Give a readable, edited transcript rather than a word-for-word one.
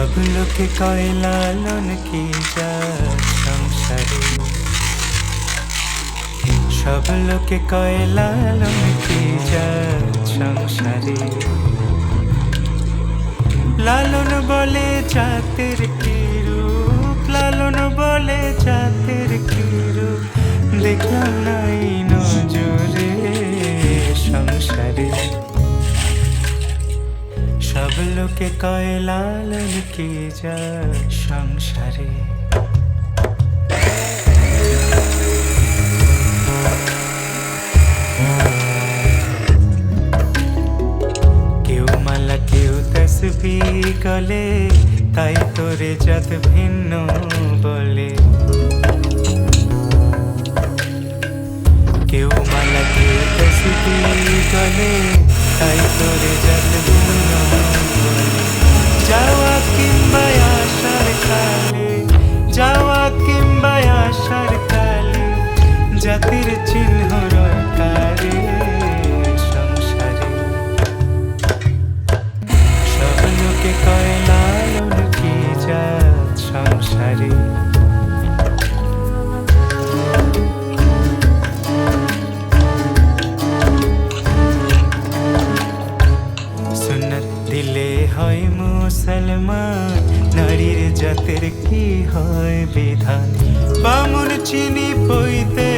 সব লোকে কয় লালন কি যা সংসারে, সব লোকে কয় লালন কি যা সংসারে। লালন বলে জাতের কি রূপ, লালন বলে জাতের কি রূপ, দেখলাম নাই নজরে সংসারে। সব লোকে কয় লালন কি যা সংসারে। কেউ মালা কেউ তসবিহ গলে, তাই তোরে জাত ভিন্ন বলে। কেউ মালা কেউ তসবিহ গলে, তাই তোরে জাত ভিন্ন বলে। যাওয়া কিংবা আসার কালে, যাওয়া কিংবা আসার কালে, জাতির চিহ্ন রকারে সংসারে। সব লোকে কয় লালন কি যা সংসারে। সুন্নত দিলে হয় মুসলমান, নারীর জাতের কি হয় বিধান। বামুন চিনি পইতে